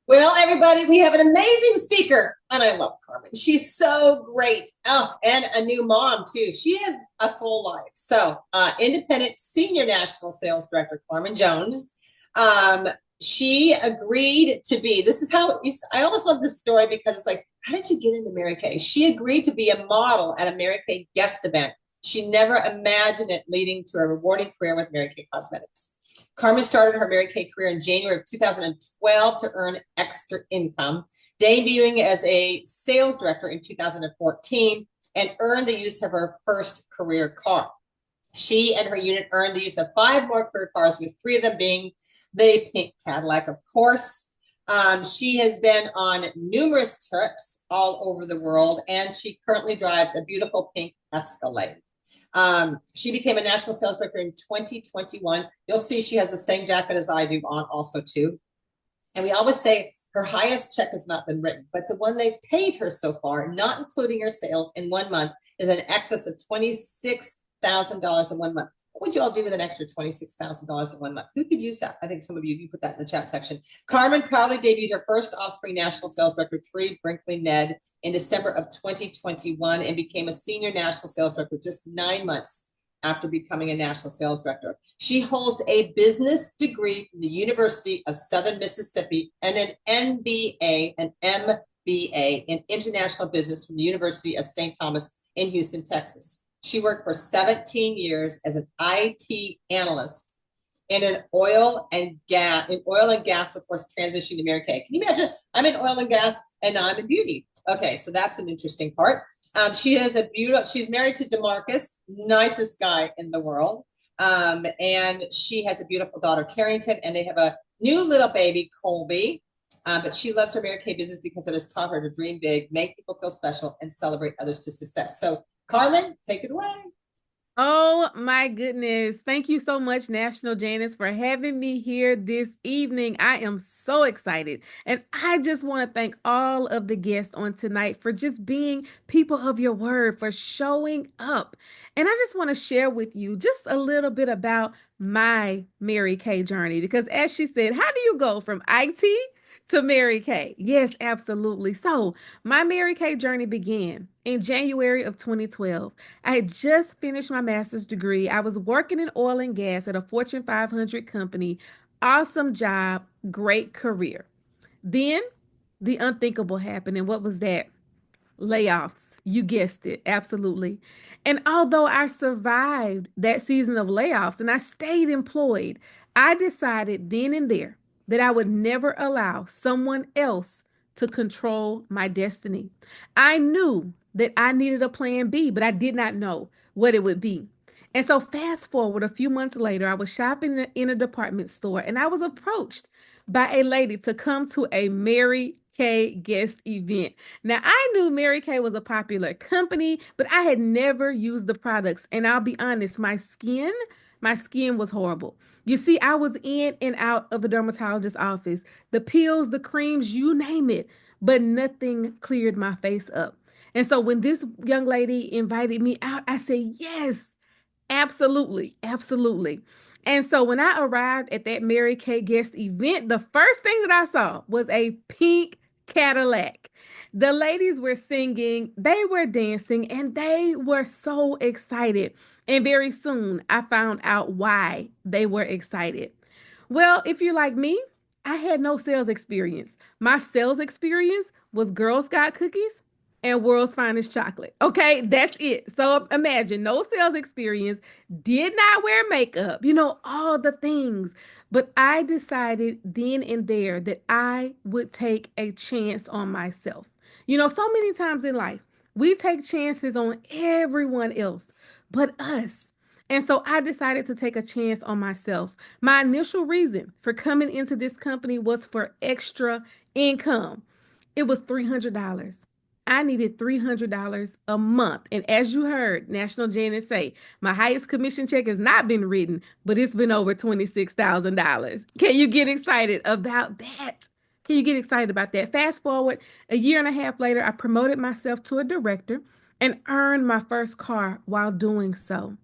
Well, everybody, we have an amazing speaker, and I love Carmen. She's so great. Oh, and a new mom, too. She has a full life. So, independent senior national sales director, Carmen Jones. Um, she agreed to be, this is how, I always love this story because it's like, how did you get into Mary Kay? She agreed to be a model at a Mary Kay guest event. She never imagined it leading to a rewarding career with Mary Kay Cosmetics. Carmen started her Mary Kay career in January of 2012 to earn extra income, debuting as a sales director in 2014 and earned the use of her first career car. She and her unit earned the use of five more career cars, with three of them being the pink Cadillac, of course. She has been on numerous trips all over the world, and she currently drives a beautiful pink Escalade. She became a national sales director in 2021. You'll see she has the same jacket as I do on also too. And we always say her highest check has not been written, but the one they've paid her so far, not including her sales in 1 month, is in excess of $26,000 in 1 month. What would you all do with an extra $26,000 in 1 month? Who could use that? I think some of you put that in the chat section. Carmen proudly debuted her first offspring national sales director, Tree Brinkley Ned, in December of 2021 and became a senior national sales director just 9 months after becoming a national sales director. She holds a business degree from the University of Southern Mississippi and an MBA in international business from the University of St. Thomas in Houston, Texas. She worked for 17 years as an IT analyst in oil and gas before transitioning to Mary Kay. Can you imagine? I'm in oil and gas and now I'm in beauty. Okay, so that's an interesting part. She's married to DeMarcus, nicest guy in the world. And she has a beautiful daughter, Carrington, and they have a new little baby, Colby. But she loves her Mary Kay business because it has taught her to dream big, make people feel special, and celebrate others to success. So, Carmen, take it away. Oh my goodness. Thank you so much, National Janice, for having me here this evening. I am so excited. And I just want to thank all of the guests on tonight for just being people of your word, for showing up. And I just want to share with you just a little bit about my Mary Kay journey, because as she said, how do you go from IT to Mary Kay? Yes, absolutely. So, my Mary Kay journey began in January of 2012. I had just finished my master's degree. I was working in oil and gas at a Fortune 500 company. Awesome job, great career. Then the unthinkable happened. And what was that? Layoffs. You guessed it, absolutely. And although I survived that season of layoffs and I stayed employed, I decided then and there that I would never allow someone else to control my destiny. I knew that I needed a plan B, but I did not know what it would be. And so, fast forward a few months later, I was shopping in a department store and I was approached by a lady to come to a Mary Kay guest event. Now, I knew Mary Kay was a popular company, but I had never used the products. And I'll be honest, my skin was horrible. You see, I was in and out of the dermatologist's office, the pills, the creams, you name it, but nothing cleared my face up. And so when this young lady invited me out, I said, yes, absolutely, absolutely. And so when I arrived at that Mary Kay guest event, the first thing that I saw was a pink Cadillac. The ladies were singing, they were dancing, and they were so excited. And very soon I found out why they were excited. Well, if you're like me, I had no sales experience. My sales experience was Girl Scout cookies and World's Finest Chocolate. Okay, that's it. So imagine no sales experience, did not wear makeup, all the things. But I decided then and there that I would take a chance on myself. So many times in life, we take chances on everyone else but us. And so I decided to take a chance on myself. My initial reason for coming into this company was for extra income. It was $300. I needed $300 a month. And as you heard National Janet say, my highest commission check has not been written, but it's been over $26,000. Can you get excited about that? Can you get excited about that? Fast forward a year and a half later, I promoted myself to a director and earned my first car while doing so.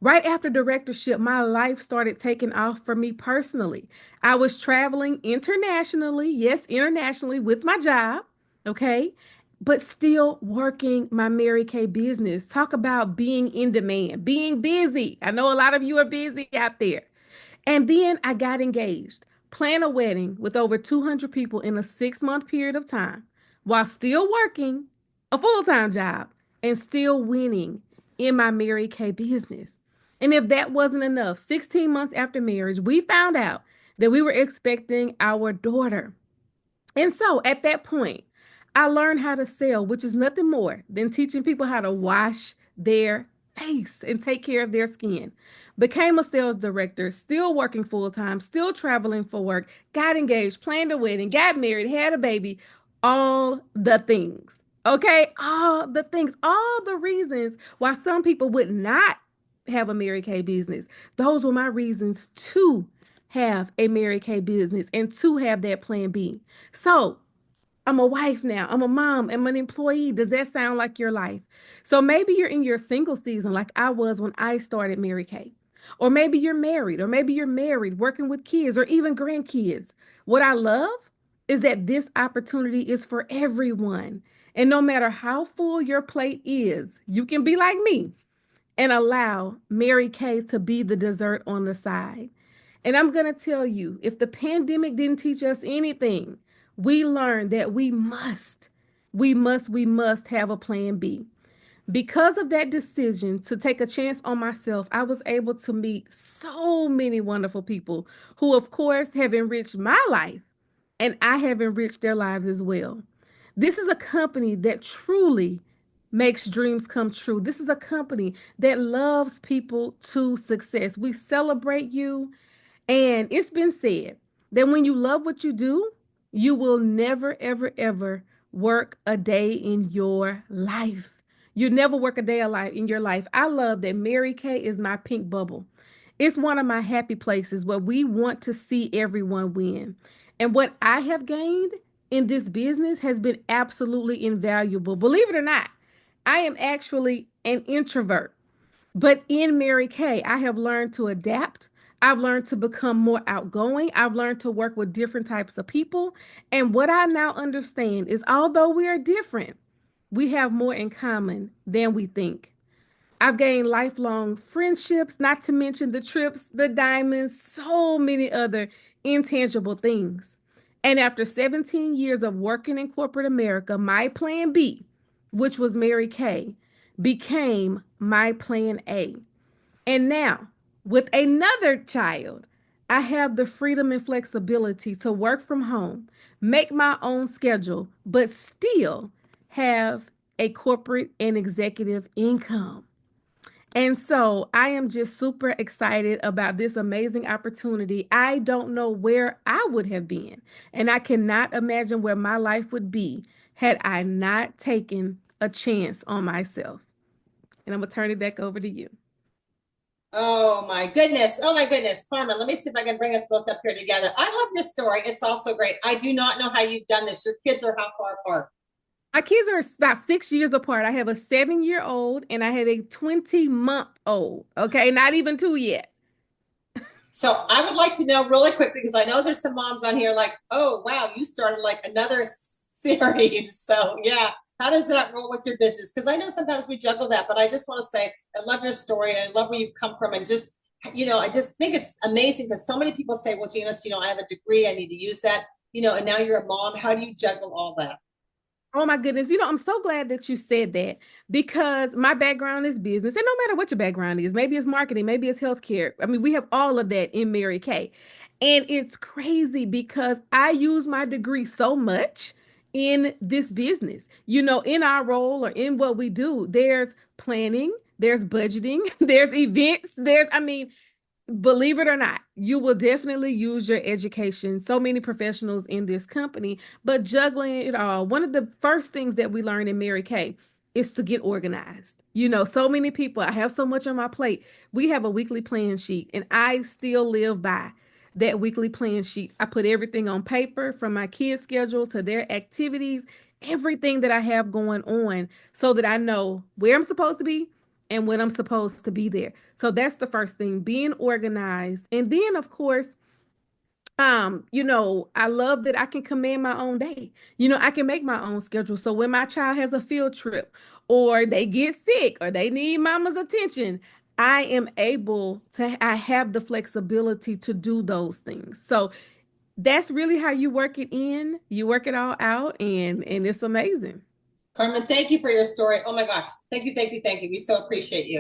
Right after directorship, my life started taking off for me personally. I was traveling internationally, yes, internationally with my job, okay, but still working my Mary Kay business. Talk about being in demand, being busy. I know a lot of you are busy out there. And then I got engaged, planned a wedding with over 200 people in a 6 month period of time while still working a full time job and still winning in my Mary Kay business. And if that wasn't enough, 16 months after marriage, we found out that we were expecting our daughter. And so at that point, I learned how to sell, which is nothing more than teaching people how to wash their face and take care of their skin. Became a sales director, still working full time, still traveling for work, got engaged, planned a wedding, got married, had a baby, all the things. Okay, all the things, all the reasons why some people would not have a Mary Kay business. Those were my reasons to have a Mary Kay business and to have that plan B. So I'm a wife now. I'm a mom. I'm an employee. Does that sound like your life? So maybe you're in your single season like I was when I started Mary Kay. Or maybe you're married, or maybe you're married, working with kids, or even grandkids. What I love is that this opportunity is for everyone. And no matter how full your plate is, you can be like me and allow Mary Kay to be the dessert on the side. And I'm going to tell you, if the pandemic didn't teach us anything, we learned that we must have a plan B. Because of that decision to take a chance on myself, I was able to meet so many wonderful people who, of course, have enriched my life and I have enriched their lives as well. This is a company that truly makes dreams come true. This is a company that loves people to success. We celebrate you, and it's been said that when you love what you do, you will never, ever, ever work a day in your life. You never work a day alive in your life. I love that Mary Kay is my pink bubble. It's one of my happy places where we want to see everyone win. And what I have gained in this business has been absolutely invaluable. Believe it or not, I am actually an introvert. But in Mary Kay, I have learned to adapt. I've learned to become more outgoing. I've learned to work with different types of people. And what I now understand is although we are different, we have more in common than we think. I've gained lifelong friendships, not to mention the trips, the diamonds, so many other intangible things. And after 17 years of working in corporate America, my plan B, which was Mary Kay, became my plan A. And now, with another child, I have the freedom and flexibility to work from home, make my own schedule, but still have a corporate and executive income. And so I am just super excited about this amazing opportunity. I don't know where I would have been, and I cannot imagine where my life would be had I not taken a chance on myself. And I'm going to turn it back over to you. Oh my goodness. Oh my goodness. Carmen, let me see if I can bring us both up here together. I love your story. It's also great. I do not know how you've done this. Your kids are how far apart? My kids are about 6 years apart. I have a 7 year old and I have a 20-month old. Okay, not even two yet. So I would like to know really quickly because I know there's some moms on here like, oh wow, you started like another series. So yeah, how does that roll with your business? Because I know sometimes we juggle that, but I just want to say I love your story and I love where you've come from and just I just think it's amazing because so many people say, well, Janice, I have a degree, I need to use that, and now you're a mom. How do you juggle all that? Oh my goodness. I'm so glad that you said that because my background is business. And no matter what your background is, maybe it's marketing, maybe it's healthcare. I mean, we have all of that in Mary Kay. And it's crazy because I use my degree so much in this business. In our role or in what we do, there's planning, there's budgeting, there's events, I mean, believe it or not, you will definitely use your education. So many professionals in this company, but juggling it all. One of the first things that we learn in Mary Kay is to get organized. So many people, I have so much on my plate. We have a weekly plan sheet, and I still live by that weekly plan sheet. I put everything on paper from my kids' schedule to their activities, everything that I have going on so that I know where I'm supposed to be and when I'm supposed to be there. So that's the first thing, being organized. And then of course, I love that I can command my own day. I can make my own schedule. So when my child has a field trip or they get sick or they need mama's attention, I have the flexibility to do those things. So that's really how you work it in. You work it all out, and it's amazing. Carmen, thank you for your story. Oh my gosh. Thank you, thank you, thank you. We so appreciate you.